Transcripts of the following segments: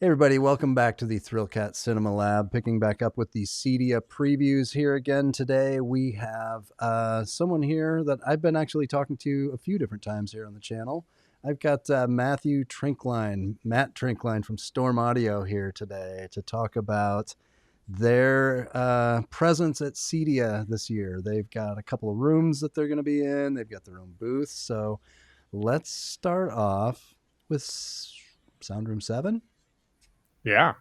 Hey everybody, welcome back to the Thrillcat Cinema Lab. Picking back up with the CEDIA previews here again today. We have someone here that I've been actually talking to a few different times here on the channel. I've got Matt Trinkline from StormAudio here today to talk about their presence at CEDIA this year. They've got a couple of rooms that they're going to be in. They've got their own booth. So let's start off with Sound Room 7. Yeah,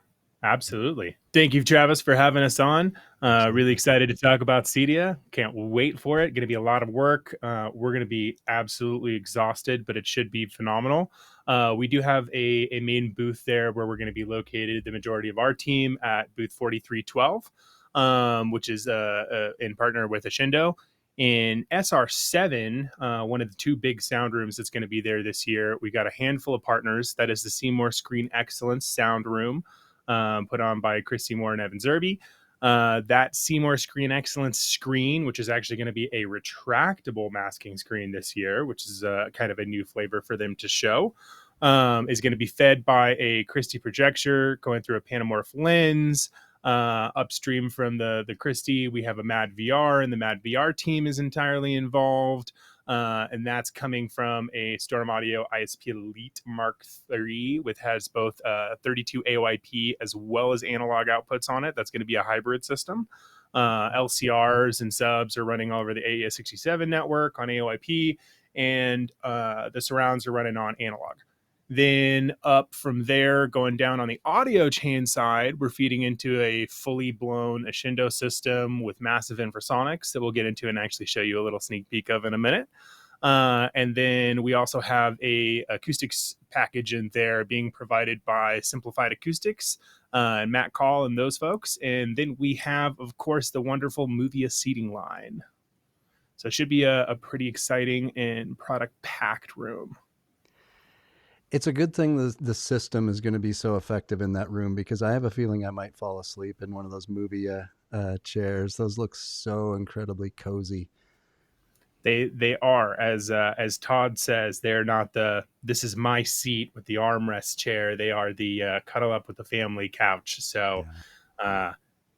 absolutely. Thank you, Travis, for having us on. Really Absolutely. excited to talk about CEDIA. Can't wait for it. Going to be a lot of work. We're going to be absolutely exhausted, but it should be phenomenal. We do have a main booth there where we're going to be located, the majority of our team at booth 4312, which is in partner with Ashindo. In SR7, one of the two big sound rooms that's going to be there this year, we got a handful of partners. That is the Seymour-Screen Excellence Sound Room, put on by Christie and Evan Zerby. That Seymour-Screen Excellence screen, which is actually going to be a retractable masking screen this year, which is kind of a new flavor for them to show, is going to be fed by a Christie projector going through a Panamorph lens. Upstream from the Christie, we have a MadVR, and the MadVR team is entirely involved. And that's coming from a StormAudio ISP Elite Mark III, which has both 32 AOIP as well as analog outputs on it. That's going to be a hybrid system. LCRs and subs are running over the AES67 network on AOIP, and the surrounds are running on analog. Then up from there, going down on the audio chain side, we're feeding into a fully blown Ashindo system with massive infrasonics that we'll get into and actually show you a little sneak peek of in a minute. And then we also have a acoustics package in there being provided by Simplified Acoustics and Matt Call and those folks. And then we have, of course, the wonderful Movia seating line. So it should be a pretty exciting and product packed room. It's a good thing the system is going to be so effective in that room, because I have a feeling I might fall asleep in one of those movie chairs. Those look so incredibly cozy. They are, as Todd says, they're not the this is my seat with the armrest chair. They are the cuddle up with the family couch. So Yeah.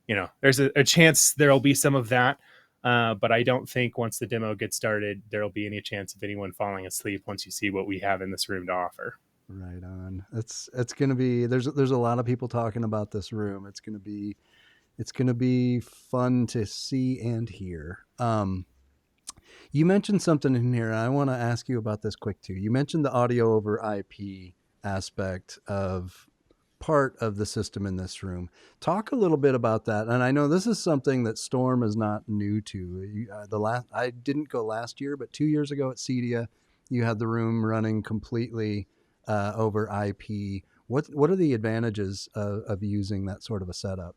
uh, there's a chance there'll be some of that. But I don't think once the demo gets started, there'll be any chance of anyone falling asleep once you see what we have in this room to offer. Right on. It's going to be there's a lot of people talking about this room. It's going to be fun to see and hear. You mentioned something in here. I want to ask you about this quick too. You mentioned the audio over IP aspect of part of the system in this room. Talk a little bit about that. And I know this is something that Storm is not new to. I didn't go last year, but 2 years ago at CEDIA, you had the room running completely over IP. What are the advantages of using that sort of a setup?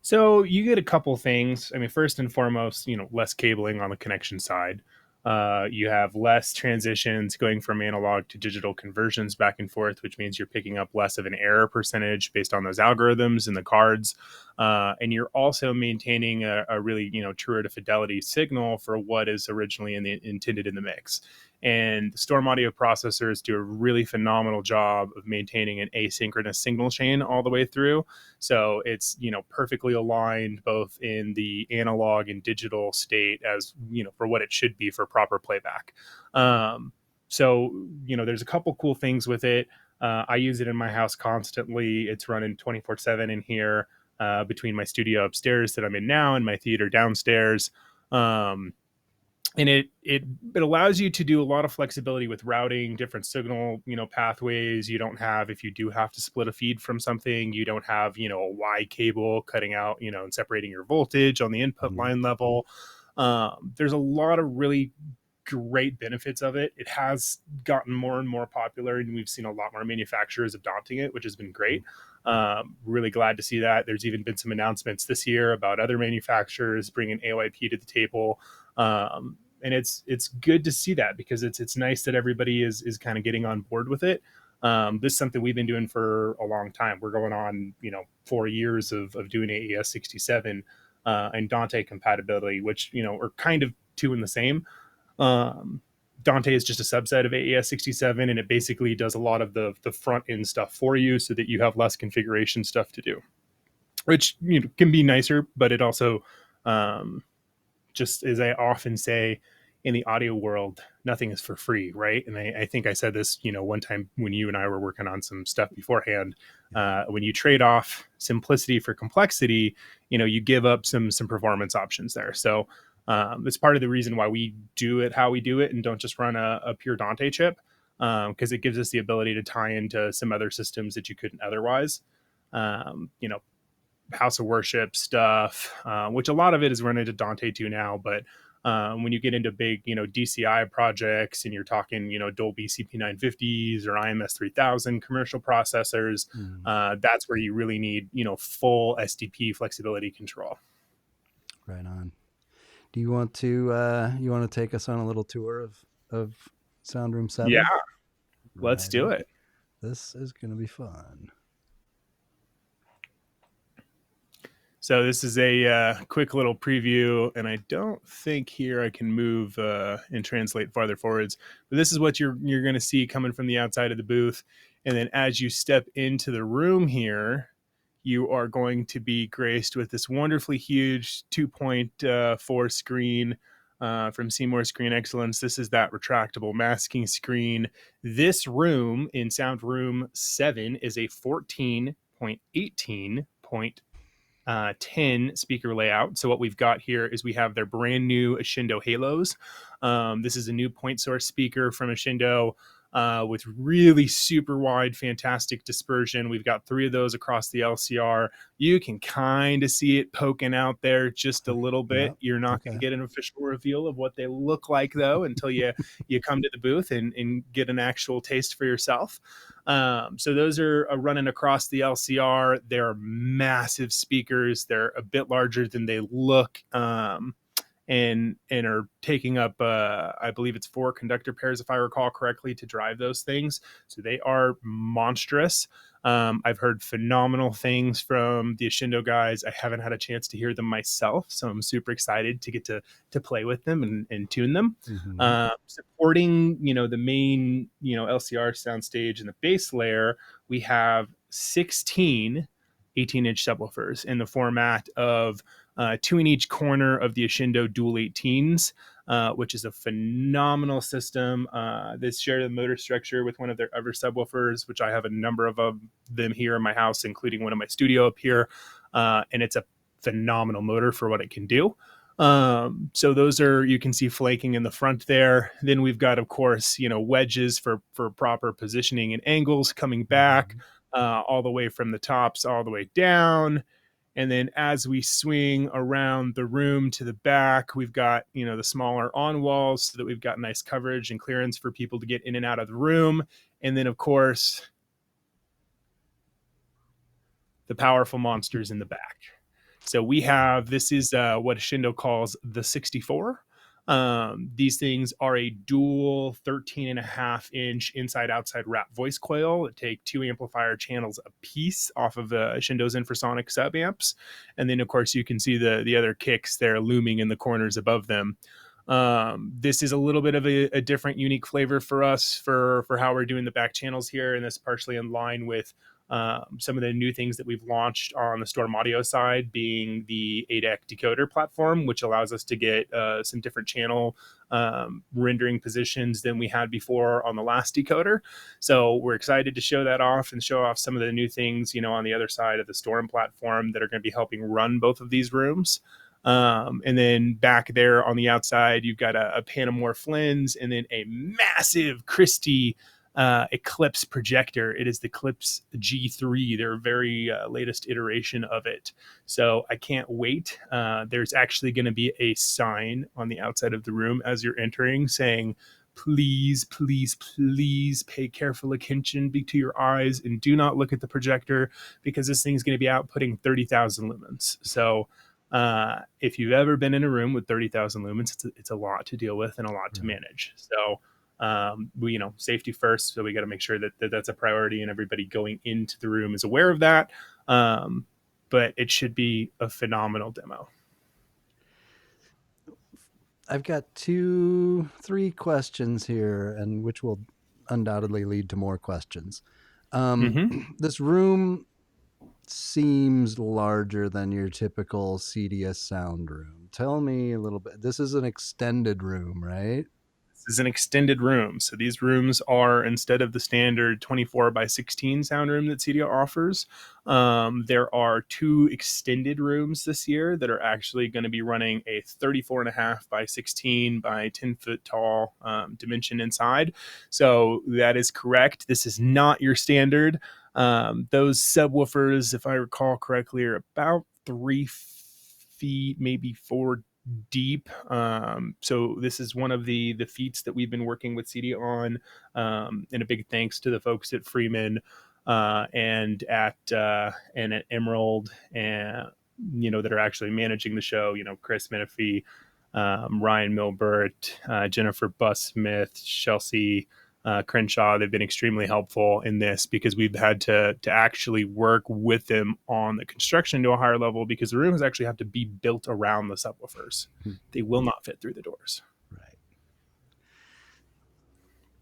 So you get a couple things. I mean, first and foremost, less cabling on the connection side. You have less transitions going from analog to digital conversions back and forth, which means you're picking up less of an error percentage based on those algorithms and the cards. And you're also maintaining a really, truer to fidelity signal for what is originally intended in the mix. And the StormAudio processors do a really phenomenal job of maintaining an asynchronous signal chain all the way through. So it's, perfectly aligned both in the analog and digital state as, for what it should be for proper playback. So, there's a couple cool things with it. I use it in my house constantly. It's running 24/7 in here between my studio upstairs that I'm in now and my theater downstairs. And it allows you to do a lot of flexibility with routing different signal pathways. You don't have, if you do have to split a feed from something, you don't have a Y cable cutting out and separating your voltage on the input Mm-hmm. line level. There's a lot of really great benefits of it. It has gotten more and more popular, and we've seen a lot more manufacturers adopting it, which has been great. Really glad to see that. There's even been some announcements this year about other manufacturers bringing AOIP to the table. And it's good to see that, because it's nice that everybody is kind of getting on board with it. This is something we've been doing for a long time. We're going on 4 years of doing AES 67 and Dante compatibility, which are kind of two in the same. Dante is just a subset of AES67, and it basically does a lot of the front end stuff for you so that you have less configuration stuff to do, which can be nicer, but it also, just as I often say, in the audio world, nothing is for free, right? And I think I said this, one time when you and I were working on some stuff beforehand. When you trade off simplicity for complexity, you give up some performance options there. So it's part of the reason why we do it how we do it and don't just run a pure Dante chip, because it gives us the ability to tie into some other systems that you couldn't otherwise. House of worship stuff, which a lot of it is run into Dante 2 now, but when you get into big, DCI projects and you're talking, Dolby CP950s or IMS 3000 commercial processors, that's where you really need, full SDP flexibility control. Right on. Do you want to take us on a little tour of Sound Room 7? Yeah, let's do it. This is going to be fun. So this is a quick little preview, and I don't think here I can move and translate farther forwards. But this is what you're going to see coming from the outside of the booth. And then as you step into the room here, you are going to be graced with this wonderfully huge 2.4 screen from Seymour-Screen Excellence. This is that retractable masking screen. This room in Sound Room 7 is a 14.18.10 speaker layout. So what we've got here is we have their brand new Ashindo Halos. This is a new point source speaker from Ashindo with really super wide, fantastic dispersion. We've got 3 of those across the LCR. You can kind of see it poking out there just a little bit. Yep. You're not going to get an official reveal of what they look like, though, until you come to the booth and get an actual taste for yourself. So those are running across the LCR. They're massive speakers. They're a bit larger than they look. And are taking up, I believe it's 4 conductor pairs, if I recall correctly, to drive those things. So they are monstrous. I've heard phenomenal things from the Ashindo guys. I haven't had a chance to hear them myself, so I'm super excited to get to play with them and tune them. Supporting, the main, LCR soundstage and the bass layer, we have 16 18-inch subwoofers in the format of 2 in each corner of the Ashindo Dual 18s, which is a phenomenal system. This shares the motor structure with one of their other subwoofers, which I have a number of them here in my house, including one in my studio up here. And it's a phenomenal motor for what it can do. So those are, you can see flanking in the front there. Then we've got, of course, wedges for proper positioning and angles coming back, all the way from the tops all the way down. And then as we swing around the room to the back, we've got, the smaller on walls so that we've got nice coverage and clearance for people to get in and out of the room. And then, of course, the powerful monsters in the back. So we have, this is what Ashindo calls the 64. These things are a dual 13.5-inch inside-outside wrap voice coil that take 2 amplifier channels a piece off of Ashindo's infrasonic sub amps. And then, of course, you can see the other kicks there looming in the corners above them. This is a little bit of a different, unique flavor for us for how we're doing the back channels here. And that's partially in line with some of the new things that we've launched on the StormAudio side, being the ADEC decoder platform, which allows us to get some different channel rendering positions than we had before on the last decoder. So we're excited to show that off and show off some of the new things, on the other side of the Storm platform that are going to be helping run both of these rooms. And then back there on the outside, you've got a Panamorph lens and then a massive Christie Eclipse projector. It is the Eclipse G3, their very latest iteration of it. So I can't wait. There's actually going to be a sign on the outside of the room as you're entering saying, please, please, please pay careful attention to your eyes and do not look at the projector, because this thing's going to be outputting 30,000 lumens. So if you've ever been in a room with 30,000 lumens, it's a lot to deal with and a lot to manage. So we, safety first. So we got to make sure that that's a priority and everybody going into the room is aware of that. But it should be a phenomenal demo. I've got three questions here, and which will undoubtedly lead to more questions. Mm-hmm. This room seems larger than your typical CEDIA Sound Room. Tell me a little bit. This is an extended room, right? This is an extended room. So these rooms are, instead of the standard 24 by 16 sound room that CEDIA offers, there are two extended rooms this year that are actually going to be running a 34.5 by 16 by 10 foot tall dimension inside. So that is correct. This is not your standard. Those subwoofers, if I recall correctly, are about 3 feet, maybe 4 deep. So this is one of the feats that we've been working with CEDIA on, and a big thanks to the folks at Freeman and at Emerald, and that are actually managing the show. Chris Menifee, Ryan Milbert, Jennifer Buss-Smith, Chelsea Crenshaw. They've been extremely helpful in this because we've had to actually work with them on the construction to a higher level, because the rooms actually have to be built around the subwoofers. They will not fit through the doors. Right.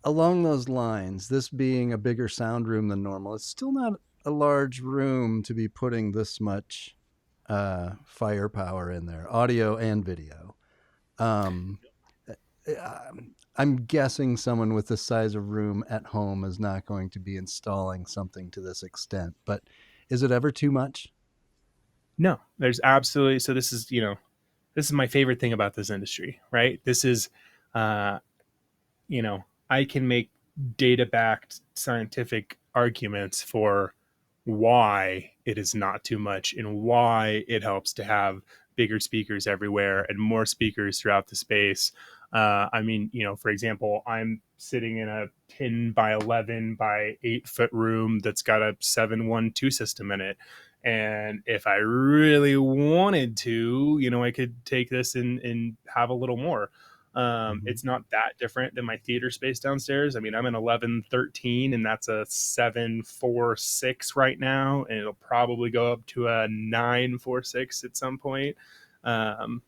Along those lines, this being a bigger sound room than normal, it's still not a large room to be putting this much firepower in there, audio and video. Um, I'm guessing someone with this size of room at home is not going to be installing something to this extent, but is it ever too much? No, there's absolutely. So this is my favorite thing about this industry, right? This is, uh, I can make data backed scientific arguments for why it is not too much and why it helps to have bigger speakers everywhere and more speakers throughout the space. For example, I'm sitting in a 10 by 11 by 8 foot room that's got a 712 system in it. And if I really wanted to, I could take this and have a little more. Mm-hmm. It's not that different than my theater space downstairs. I'm an 1113, and that's a 746 right now, and it'll probably go up to a 946 at some point. Um,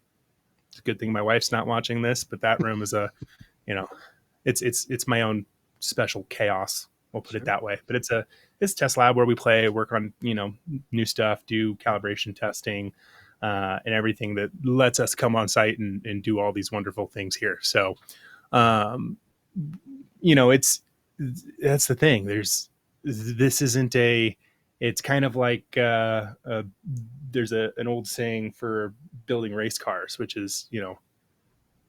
it's a good thing my wife's not watching this, but that room is you know, it's my own special chaos. We'll put it Sure. that way. But it's a test lab where we play, work on new stuff, do calibration testing, and everything that lets us come on site and do all these wonderful things here. So, um, it's that's the thing. This isn't a. It's kind of like there's an old saying for building race cars, which is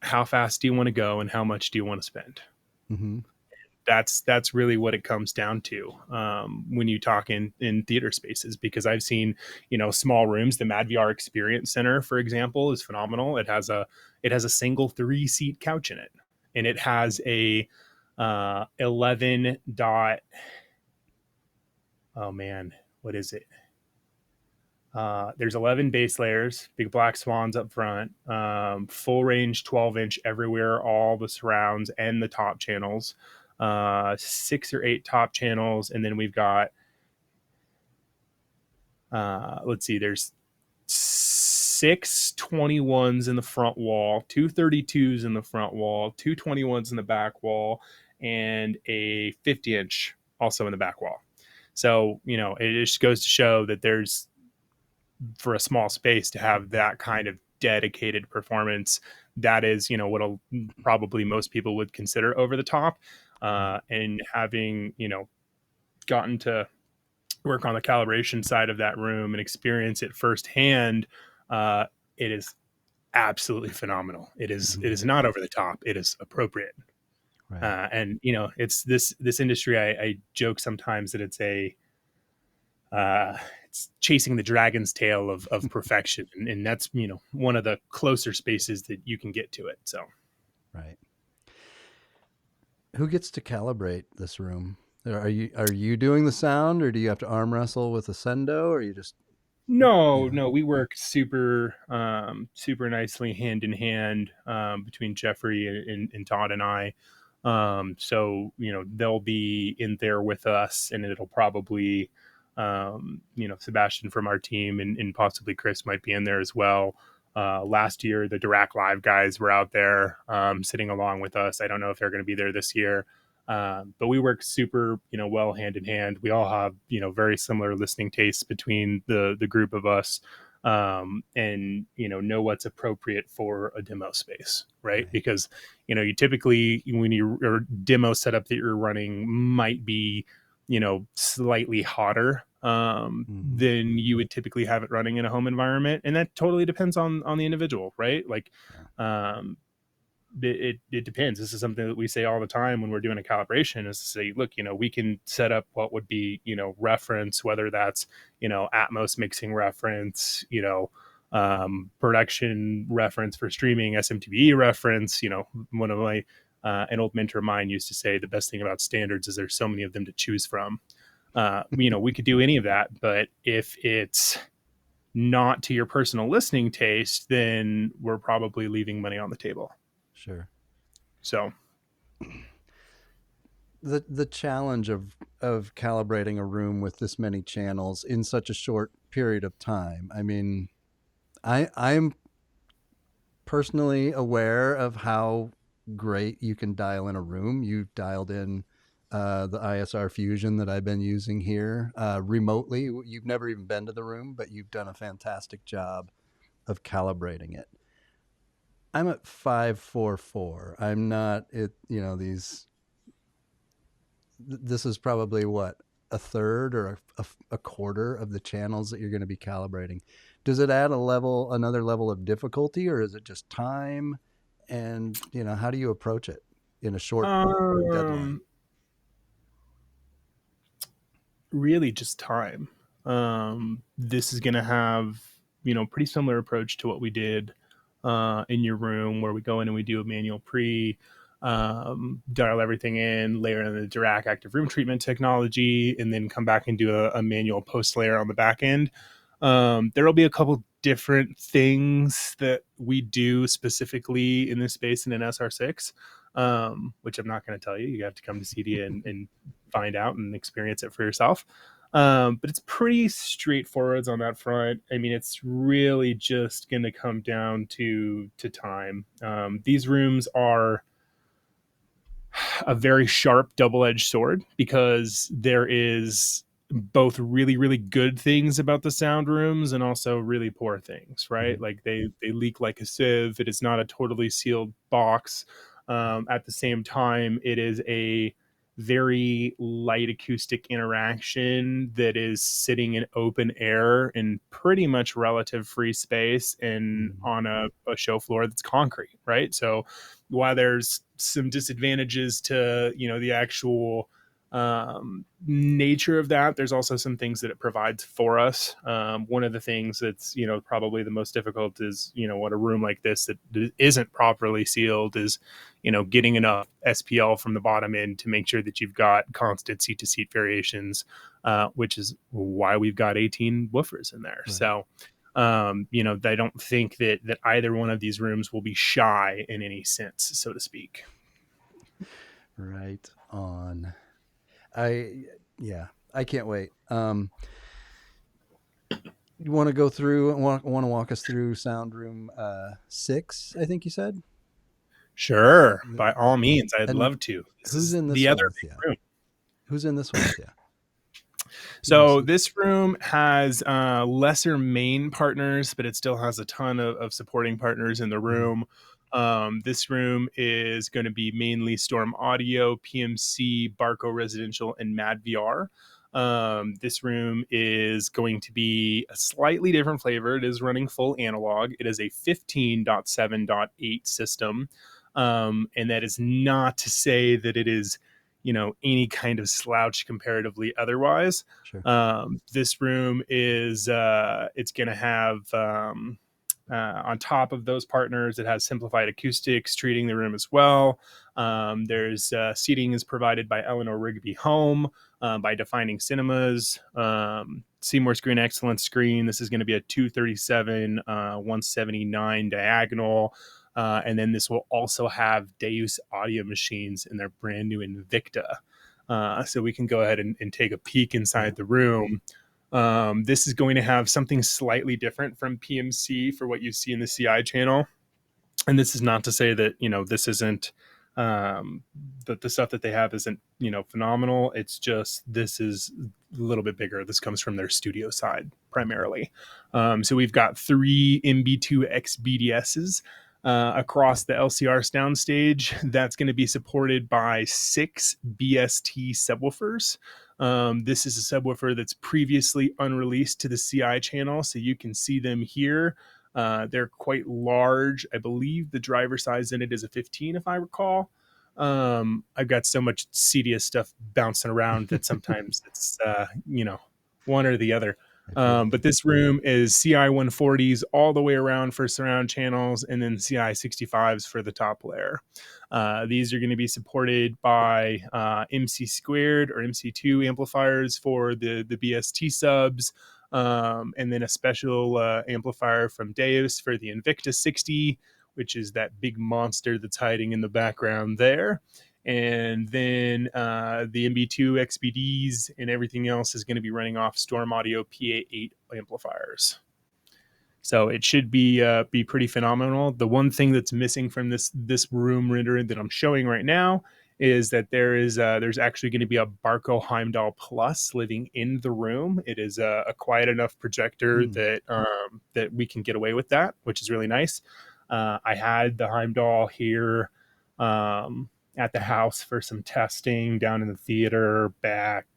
how fast do you want to go and how much do you want to spend. Mm-hmm. That's really what it comes down to when you talk in theater spaces, because I've seen small rooms. The MadVR Experience Center, for example, is phenomenal. It has a single 3-seat couch in it, and it has a 11 dot, oh man, what is it, there's 11 base layers, big black swans up front, full range 12-inch everywhere, all the surrounds and the top channels, 6 or 8 top channels. And then we've got, let's see, there's 6 21s in the front wall, 2 32s in the front wall, 2 21s in the back wall, and a 50-inch also in the back wall. So, it just goes to show that there's, for a small space, to have that kind of dedicated performance, that is what probably most people would consider over the top. And having gotten to work on the calibration side of that room and experience it firsthand, it is absolutely phenomenal. It is not over the top, it is appropriate. Right. And it's this industry, I joke sometimes that it's chasing the dragon's tail of perfection, and that's one of the closer spaces that you can get to it. So Right. Who gets to calibrate this room? Are you doing the sound, or do you have to arm wrestle with Ascendo, or you just you no, know? no, we work super nicely hand in hand, between Jeffrey and Todd and I. So they'll be in there with us, and it'll probably Sebastian from our team, and possibly Chris might be in there as well. Last year, the Dirac Live guys were out there sitting along with us. I don't know if they're going to be there this year, but we work super, well hand in hand. We all have, very similar listening tastes between the group of us, and know what's appropriate for a demo space, right? Because you typically, when your demo setup that you're running might be slightly hotter than you would typically have it running in a home environment, and that totally depends on the individual, right? Like it depends. This is something that we say all the time when we're doing a calibration, is to say, look, we can set up what would be reference, whether that's Atmos mixing reference, production reference for streaming, SMTV reference. One of my an old mentor of mine used to say the best thing about standards is there's so many of them to choose from. We could do any of that, but if it's not to your personal listening taste, then we're probably leaving money on the table. Sure. So the challenge of calibrating a room with this many channels in such a short period of time. I mean, I'm personally aware of how great you can dial in a room. You dialed in the ISR Fusion that I've been using here remotely. You've never even been to the room, but you've done a fantastic job of calibrating it. I'm at 544. I'm not at, this is probably what, a third or a quarter of the channels that you're going to be calibrating. Does it add another level of difficulty, or is it just time? And, how do you approach it in a short deadline? Really just time. This is going to have, pretty similar approach to what we did in your room, where we go in and we do a manual dial everything in, layer in the Dirac active room treatment technology, and then come back and do a manual post layer on the back end. There'll be a couple different things that we do specifically in this space in an SR6, which I'm not going to tell you. You have to come to CEDIA and find out and experience it for yourself. But it's pretty straightforward on that front. I mean, it's really just going to come down to time. These rooms are a very sharp double-edged sword, because there is both really, really good things about the sound rooms and also really poor things, right? Mm-hmm. Like they leak like a sieve. It is not a totally sealed box. At the same time, it is a very light acoustic interaction that is sitting in open air in pretty much relative free space and on a show floor that's concrete, right? So while there's some disadvantages to the actual nature of that, there's also some things that it provides for us. One of the things that's probably the most difficult is what a room like this that isn't properly sealed is getting enough SPL from the bottom end to make sure that you've got constant seat to seat variations, which is why we've got 18 woofers in there. Right. So I don't think that either one of these rooms will be shy in any sense, so to speak. Right on. I can't wait. You want to go through, want to walk us through Sound Room 6, I think you said? Sure. By all means, I'd love to. Who's in this one with you? Who's in this one with you? So this room has lesser main partners, but it still has a ton of supporting partners in the room. This room is going to be mainly StormAudio, PMC, Barco Residential, and MadVR. This room is going to be a slightly different flavor. It is running full analog. It is a 15.7.8 system. And that is not to say that it is any kind of slouch comparatively otherwise. Sure. This room is it's going to have on top of those partners, it has simplified acoustics treating the room as well. There's seating is provided by Eleanor Rigby Home, by Defining Cinemas, Seymour-Screen Excellent Screen. This is going to be a 237 179 diagonal. And then this will also have Deus audio machines in their brand new Invicta. So we can go ahead and take a peek inside the room. This is going to have something slightly different from PMC for what you see in the CI channel. And this is not to say that, this isn't, that the stuff that they have isn't, phenomenal. It's just, this is a little bit bigger. This comes from their studio side primarily. So we've got 3 MB2X BDSs across the LCR soundstage. That's going to be supported by 6 BST subwoofers. This is a subwoofer that's previously unreleased to the CI channel, so you can see them here. They're quite large. I believe the driver size in it is a 15, if I recall. I've got so much CEDIA stuff bouncing around that sometimes it's, one or the other. But this room is CI 140s all the way around for surround channels, and then CI 65s for the top layer. These are going to be supported by MC squared or MC2 amplifiers for the BST subs, and then a special amplifier from Deus for the Invictus 60, which is that big monster that's hiding in the background there. And then the MB2 XBDs and everything else is going to be running off StormAudio PA8 amplifiers. So it should be pretty phenomenal. The one thing that's missing from this room render that I'm showing right now is that there's actually going to be a Barco Heimdall Plus living in the room. It is a quiet enough projector that we can get away with that, which is really nice. I had the Heimdall here at the house for some testing down in the theater back,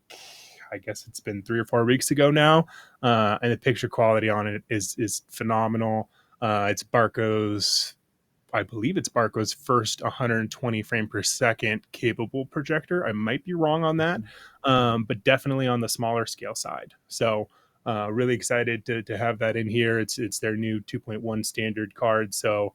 I guess it's been 3 or 4 weeks ago now. And the picture quality on it is phenomenal. It's Barco's, I believe it's Barco's first 120 frame per second capable projector. I might be wrong on that, but definitely on the smaller scale side. So really excited to have that in here. It's their new 2.1 standard card. So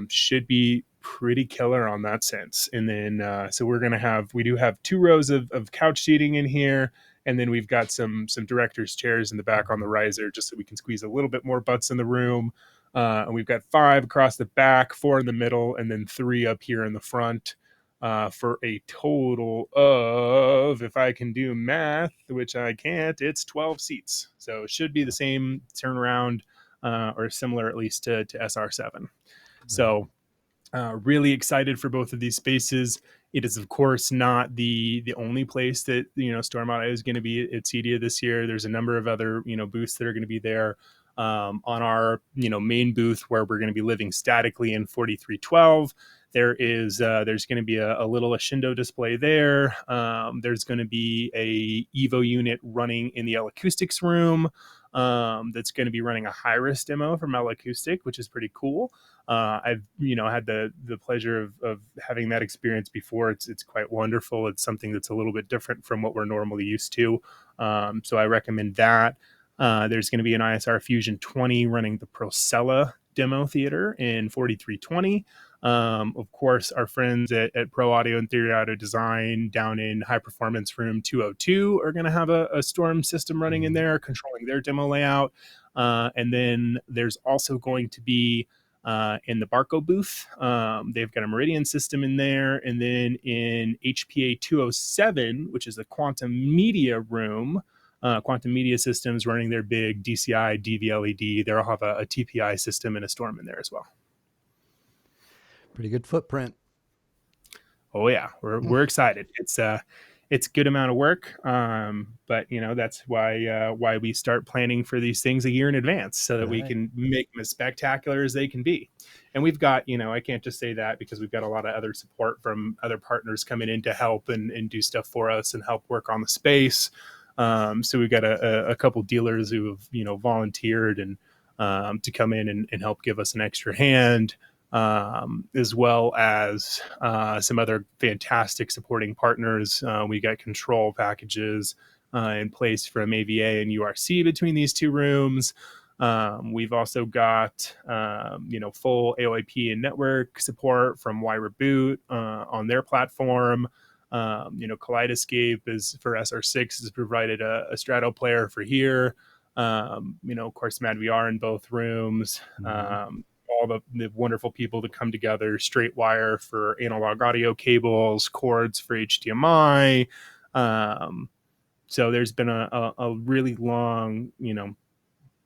should be pretty killer on that sense. And then so we do have 2 rows of couch seating in here, and then we've got some director's chairs in the back on the riser just so we can squeeze a little bit more butts in the room. And we've got 5 across the back, 4 in the middle, and then 3 up here in the front, for a total of, if I can do math, which I can't, it's 12 seats. So it should be the same turnaround or similar at least to SR7. So really excited for both of these spaces. It is, of course, not the only place that StormAudio is going to be at CEDIA this year. There's a number of other booths that are going to be there. On our main booth where we're going to be living statically in 4312, there's going to be a little Ashindo display there. There's going to be a Evo unit running in the L Acoustics room. That's going to be running a high-res demo from L Acoustic, which is pretty cool. I've had the pleasure of having that experience before. It's quite wonderful. It's something that's a little bit different from what we're normally used to. So I recommend that. There's going to be an ISR Fusion 20 running the Procella demo theater in 4320. Of course, our friends at Pro Audio and Theory Audio Design down in High Performance Room 202 are going to have a Storm system running in there, controlling their demo layout. And then there's also going to be in the Barco booth, they've got a Meridian system in there. And then in HPA 207, which is the Quantum Media room, Quantum Media Systems running their big DCI, DV-LED. They'll have a TPI system and a Storm in there as well. Pretty good footprint. Oh yeah, we're excited. It's a good amount of work, but that's why we start planning for these things a year in advance so that we can make them as spectacular as they can be. And we've got I can't just say that because we've got a lot of other support from other partners coming in to help and do stuff for us and help work on the space. So we've got a couple dealers who have volunteered and to come in and help give us an extra hand. As well as some other fantastic supporting partners. We got control packages in place from AVA and URC between these 2 rooms. We've also got full AOIP and network support from Y-Reboot on their platform. Kaleidoscape is for SR6 has provided a Strato player for here. Of course, MadVR in both rooms. All the wonderful people that come together, straight wire for analog audio cables, cords for HDMI, So there's been a really long,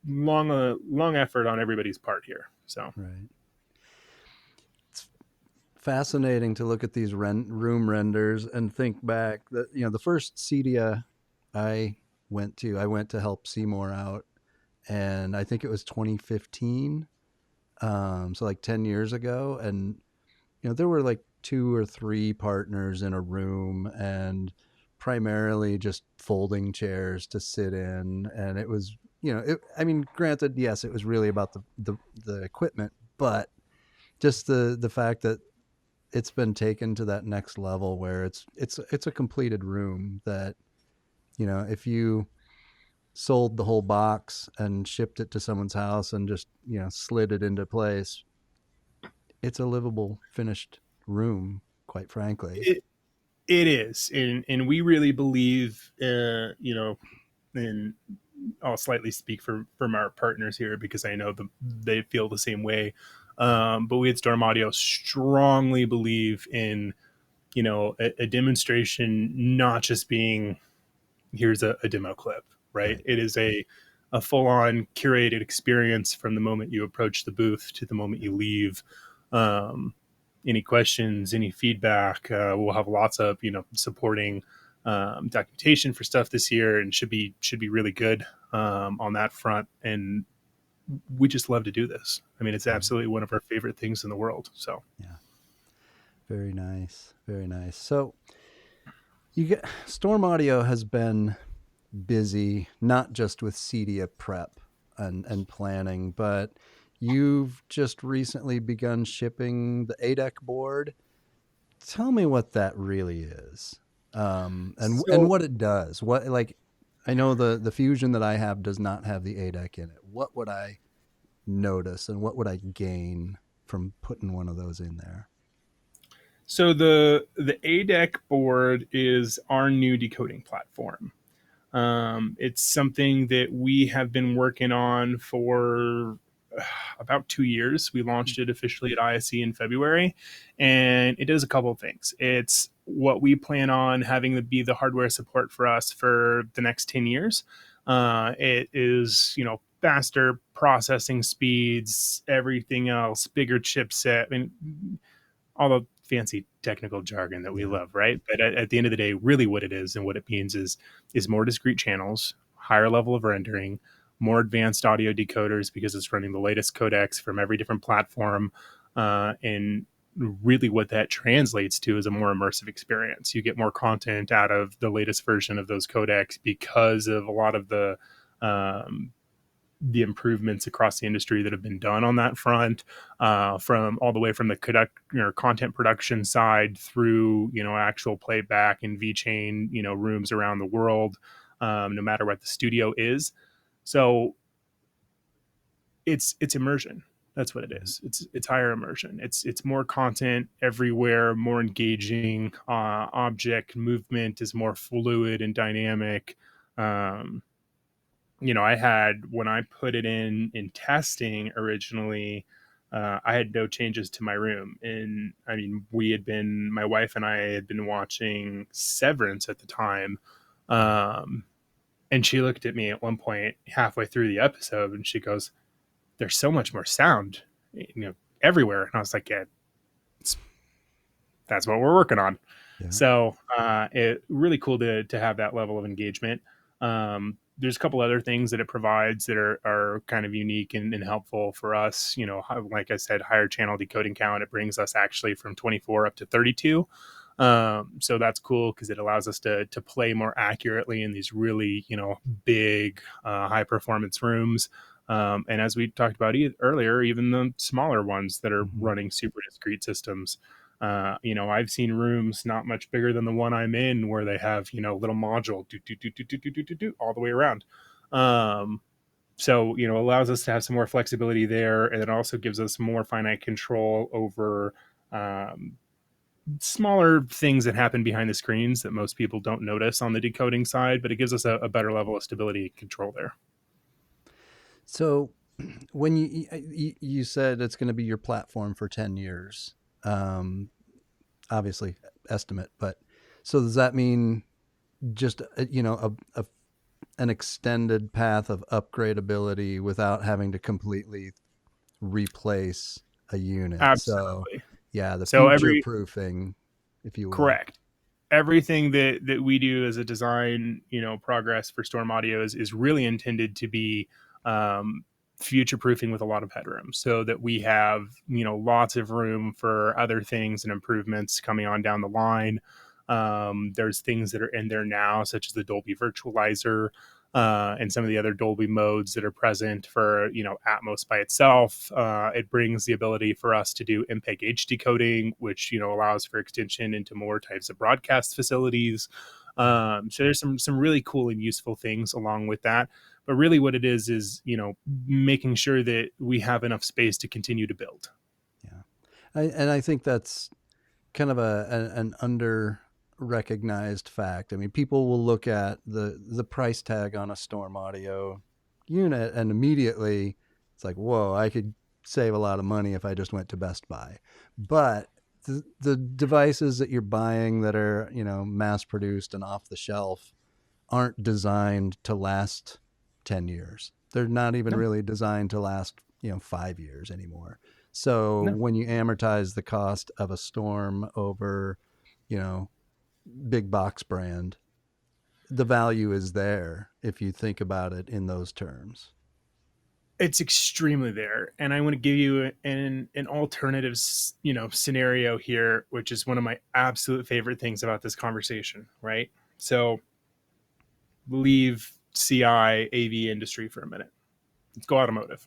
long effort on everybody's part here. So Right. It's fascinating to look at these room renders and think back that, the first CEDIA I I went to help Seymour out, and I think it was 2015. So like 10 years ago. And, there were like two or three partners in a room and primarily just folding chairs to sit in. And it was, I mean, granted, yes, it was really about the equipment, but just the fact that it's been taken to that next level where it's a completed room that, if you sold the whole box and shipped it to someone's house and just, slid it into place, it's a livable finished room, quite frankly. it is, and we really believe, and I'll slightly speak from our partners here because I know they feel the same way. But we at StormAudio strongly believe in, a demonstration not just being here's a demo clip, right? Right. It is a full on curated experience from the moment you approach the booth to the moment you leave. Um, any questions, any feedback, we'll have lots of supporting documentation for stuff this year, and should be really good on that front. And we just love to do this. I mean, it's Right. absolutely one of our favorite things in the world. So Yeah. Very nice. Very nice. So you get Storm Audio has been busy, not just with CEDIA prep and planning, but you've just recently begun shipping the ADEC board. Tell me what that really is, and so what it does. What, like, I know the Fusion that I have does not have the ADEC in it. What would I notice, and what would I gain from putting one of those in there? so the ADEC board is our new decoding platform. It's something that we have been working on for about 2 years. We launched it officially at ISE in February, and it does a couple of things. It's what we plan on having to be the hardware support for us for the next 10 years. It is, faster processing speeds, everything else, bigger chipset. I mean, all the fancy technical jargon that we Yeah. love, right? But at the end of the day, really what it is and what it means is more discrete channels, higher level of rendering, more advanced audio decoders because it's running the latest codecs from every different platform, and really what that translates to is a more immersive experience. You get more content out of the latest version of those codecs because of a lot of um, the improvements across the industry that have been done on that front, from all the way from the content production side through actual playback and VChain rooms around the world, no matter what the studio is. So it's immersion. That's what it is. It's higher immersion. It's more content everywhere, more engaging. Object movement is more fluid and dynamic. Um, I had when I put it in testing originally, I had no changes to my room, and I mean, my wife and I had been watching Severance at the time, um, and she looked at me at one point halfway through the episode, and she goes, "There's so much more sound, everywhere," and I was like, "Yeah, that's what we're working on." Yeah. So it really cool to have that level of engagement. There's a couple other things that it provides that are kind of unique and helpful for us. Like I said, higher channel decoding count. It brings us actually from 24 up to 32. So that's cool because it allows us to play more accurately in these really big high performance rooms. And as we talked about earlier, even the smaller ones that are Mm-hmm. running super discrete systems. I've seen rooms not much bigger than the one I'm in where they have, little module all the way around. So, allows us to have some more flexibility there. And it also gives us more finite control over smaller things that happen behind the screens that most people don't notice on the decoding side, but it gives us a better level of stability and control there. So when you said it's going to be your platform for 10 years, um, obviously estimate, but so does that mean just an extended path of upgradeability without having to completely replace a unit. So Absolutely. yeah, the So future proofing, if you will. correct. Everything that we do as a design, progress for Storm Audio is really intended to be um, future proofing with a lot of headroom, so that we have lots of room for other things and improvements coming on down the line. There's things that are in there now, such as the Dolby Virtualizer, and some of the other Dolby modes that are present for Atmos by itself. It brings the ability for us to do MPEG-H decoding, which allows for extension into more types of broadcast facilities. So there's some really cool and useful things along with that. But really, what it is making sure that we have enough space to continue to build. Yeah, and I think that's kind of an under recognized fact. I mean, people will look at the price tag on a Storm Audio unit and immediately it's like, whoa, I could save a lot of money if I just went to Best Buy. But the devices that you're buying that are, mass produced and off the shelf aren't designed to last 10 years. They're not even No, really designed to last, 5 years anymore. So no. when you amortize the cost of a Storm over, you know, big box brand, the value is there if you think about it in those terms. It's extremely there, and I want to give you an alternative scenario here, which is one of my absolute favorite things about this conversation, right? So leave CI AV industry for a minute. Let's go automotive.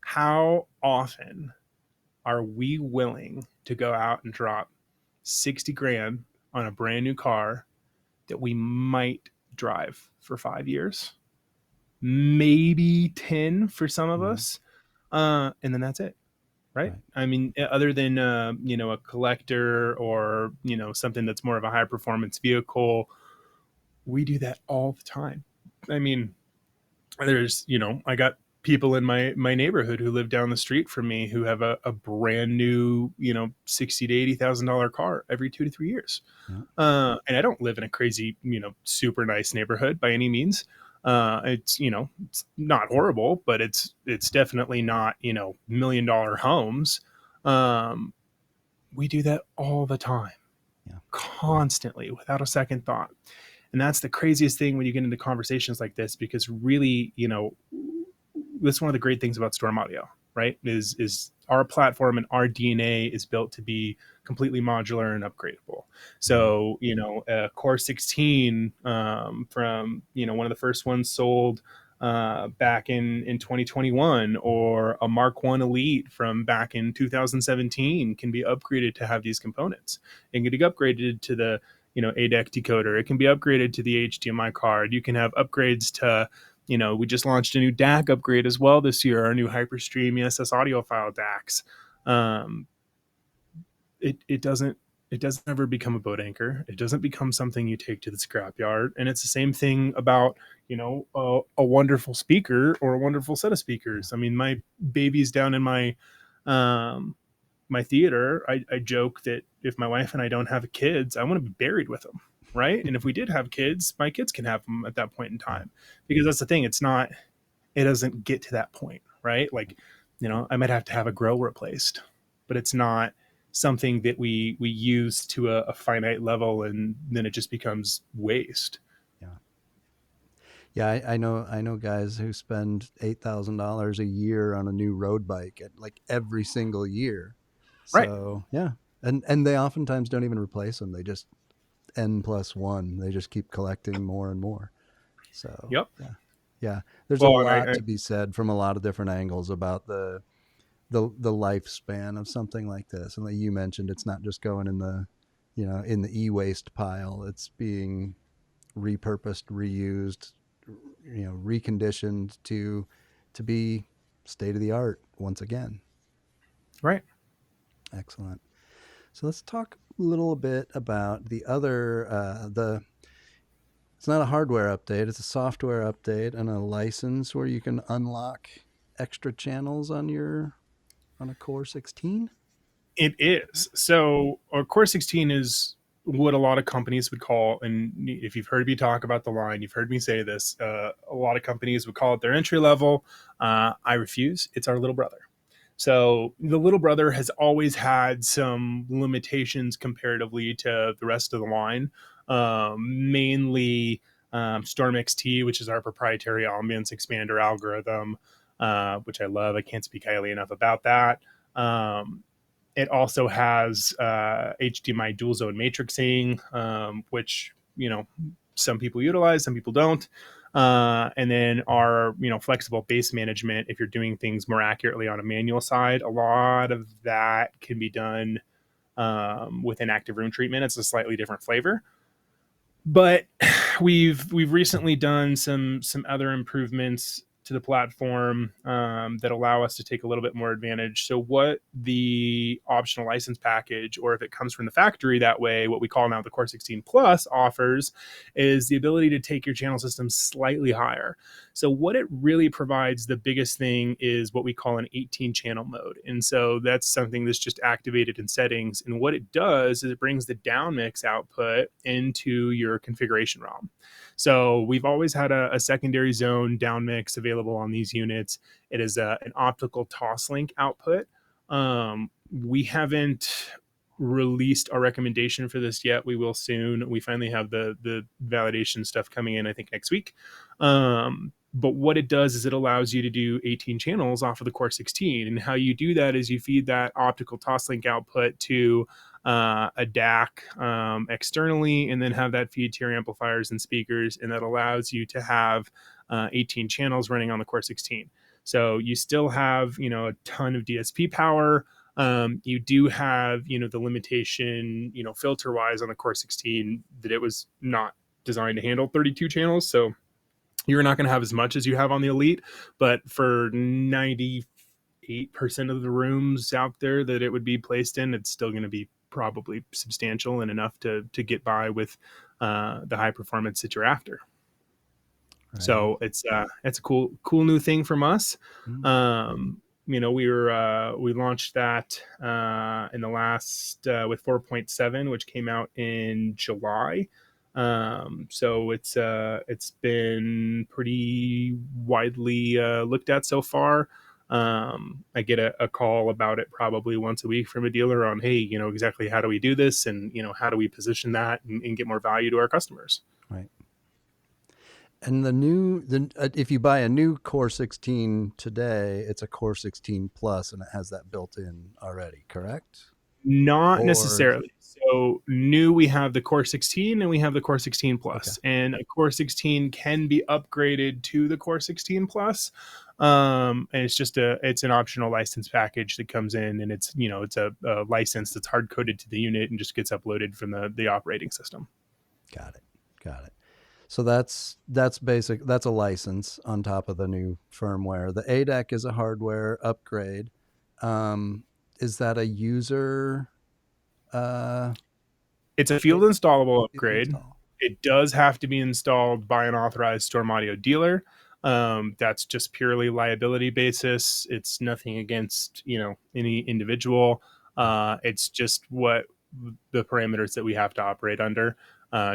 How often are we willing to go out and drop 60 grand on a brand new car that we might drive for 5 years, maybe 10 for some of Mm-hmm. us, and then that's it? Right? Right. I mean, other than a collector, or something that's more of a high performance vehicle, we do that all the time. I mean, there's I got people in my neighborhood who live down the street from me who have a brand new 60 to $80,000 car every 2 to 3 years. Yeah. And I don't live in a crazy super nice neighborhood by any means. It's it's not horrible, but it's definitely not $1 million homes. um, we do that all the time, Yeah. constantly, without a second thought. And that's the craziest thing when you get into conversations like this, because really, that's one of the great things about Storm Audio, right? Is our platform and our DNA is built to be completely modular and upgradable. Mm-hmm. So, a Core 16 from one of the first ones sold back in 2021, or a Mark One Elite from back in 2017 can be upgraded to have these components. And getting upgraded to the ADEC decoder. It can be upgraded to the HDMI card. You can have upgrades to, we just launched a new DAC upgrade as well this year, our new Hyperstream ESS audiophile DACs. Um, it doesn't ever become a boat anchor. It doesn't become something you take to the scrapyard. And it's the same thing about a wonderful speaker or a wonderful set of Yeah. speakers. I mean, my baby's down in um, my theater. I joke that if my wife and I don't have kids, I want to be buried with them, right? And if we did have kids, my kids can have them at that point in Yeah. time, because that's the thing. It doesn't get to that point, right? Like, I might have to have a grill replaced, but it's not something that we use to a finite level, and then it just becomes waste. Yeah. Yeah, I know guys who spend $8,000 a year on a new road bike at like every single year. Right. So yeah, and they oftentimes don't even replace them. They just N+1. They just keep collecting more and more. So Yep. yeah, yeah. There's a Well, and lot to be said from a lot of different angles about the lifespan of something like this. And like you mentioned, it's not just going in the e-waste pile. It's being repurposed, reused, reconditioned to be state of the art once again. right. Excellent. So let's talk a little bit about the other the it's not a hardware update, it's a software update and a license where you can unlock extra channels on a Core 16. It is. So our Core 16 is what a lot of companies would call, and if you've heard me talk about the line, you've heard me say this, a lot of companies would call it their entry level. I refuse. It's our little brother. So the little brother has always had some limitations comparatively to the rest of the line, mainly Storm XT, which is our proprietary ambience expander algorithm, which I love. I can't speak highly enough about that. It also has HDMI dual zone matrixing, which, some people utilize, some people don't. And then our, flexible bass management, if you're doing things more accurately on a manual side, a lot of that can be done with an active room treatment. It's a slightly different flavor. But we've recently done some other improvements to the platform that allow us to take a little bit more advantage. So what the optional license package, or if it comes from the factory that way, what we call now the Core 16 Plus offers is the ability to take your channel system slightly higher. So what it really provides, the biggest thing, is what we call an 18 channel mode. And so that's something that's just activated in settings. And what it does is it brings the down mix output into your configuration ROM. So we've always had a secondary zone down mix available on these units. It is an optical toslink output. We haven't released our recommendation for this yet. We will soon. We finally have the validation stuff coming in, I think, next week. But what it does is it allows you to do 18 channels off of the Core 16. And how you do that is you feed that optical toslink output to a DAC externally, and then have that feed to your amplifiers and speakers. And that allows you to have 18 channels running on the Core 16. So you still have, a ton of DSP power. You do have, the limitation, filter wise on the Core 16, that it was not designed to handle 32 channels. So you're not going to have as much as you have on the Elite, but for 98% of the rooms out there that it would be placed in, it's still going to be probably substantial and enough to get by with the high performance that you're after. Right. So it's a cool new thing from us. Mm-hmm. We launched that in the last with 4.7, which came out in July. So it's been pretty widely looked at so far. I get a call about it probably once a week from a dealer on, hey, exactly how do we do this, and how do we position that and get more value to our customers. Right. And if you buy a new Core 16 today, it's a Core 16 Plus, and it has that built in already, correct? Not necessarily. So new, we have the Core 16 and we have the Core 16 Plus. Okay. And a Core 16 can be upgraded to the Core 16 Plus. And it's an optional license package that comes in, and it's a license that's hard coded to the unit and just gets uploaded from the operating system. Got it. So that's basic. That's a license on top of the new firmware. The ADEC is a hardware upgrade. Is that a user? It's a field installable upgrade. It does have to be installed by an authorized StormAudio dealer. That's just purely liability basis. It's nothing against any individual. It's just what the parameters that we have to operate under,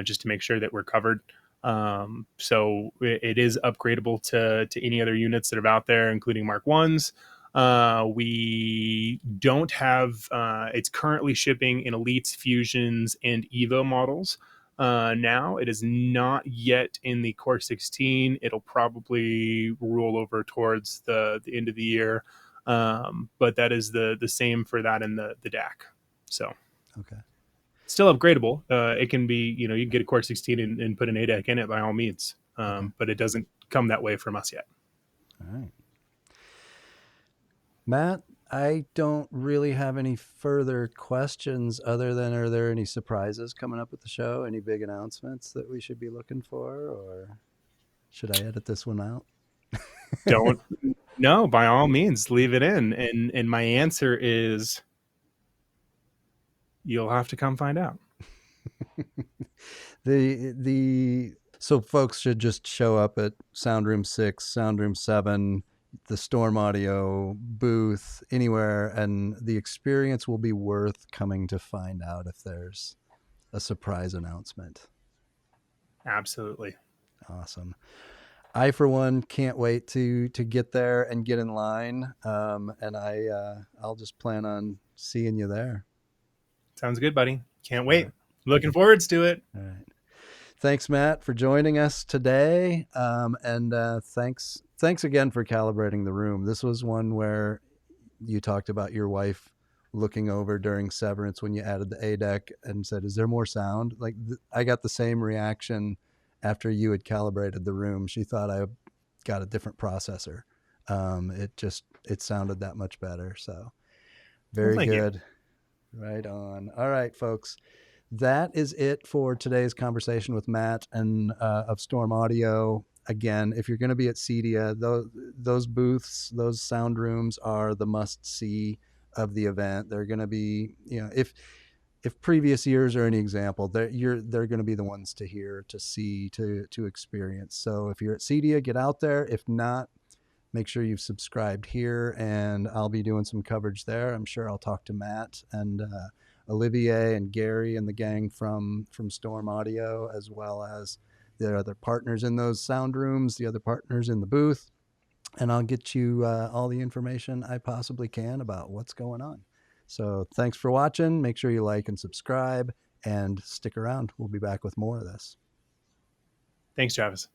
just to make sure that we're covered. So it is upgradable to any other units that are out there, including Mark 1s. We don't have, it's currently shipping in Elites, Fusions, and Evo models. Now it is not yet in the Core 16. It'll probably roll over towards the end of the year. But that is the same for that in the DAC. So, okay. Still upgradable. It can be, you can get a Core 16 and put an ADEC in it by all means. Okay. But it doesn't come that way from us yet. All right. Matt, I don't really have any further questions other than, are there any surprises coming up at the show? Any big announcements that we should be looking for, or should I edit this one out? No, by all means, leave it in. And my answer is, you'll have to come find out. So folks should just show up at Sound Room 6, Sound Room 7, the StormAudio booth, anywhere, and the experience will be worth coming to find out if there's a surprise announcement. Absolutely. Awesome. I, for one, can't wait to get there and get in line. And I'll just plan on seeing you there. Sounds good, buddy. Can't All wait. right. Looking forward to it. All right. Thanks, Matt, for joining us today. And thanks again for calibrating the room. This was one where you talked about your wife looking over during Severance when you added the ADEC and said, "Is there more sound?" Like I got the same reaction after you had calibrated the room. She thought I got a different processor. It sounded that much better. So Well, very thank you. good. Right on. All right, folks. That is it for today's conversation with Matt and of StormAudio. Again, if you're going to be at CEDIA, those booths, those sound rooms are the must see of the event. They're going to be, if previous years are any example, they're going to be the ones to hear, to see, to experience. So if you're at CEDIA, get out there. If not, make sure you've subscribed here, and I'll be doing some coverage there. I'm sure I'll talk to Matt and Olivier and Gary and the gang from StormAudio, as well as the other partners in those sound rooms, the other partners in the booth, and I'll get you all the information I possibly can about what's going on. So thanks for watching. Make sure you like and subscribe, and stick around. We'll be back with more of this. Thanks, Travis.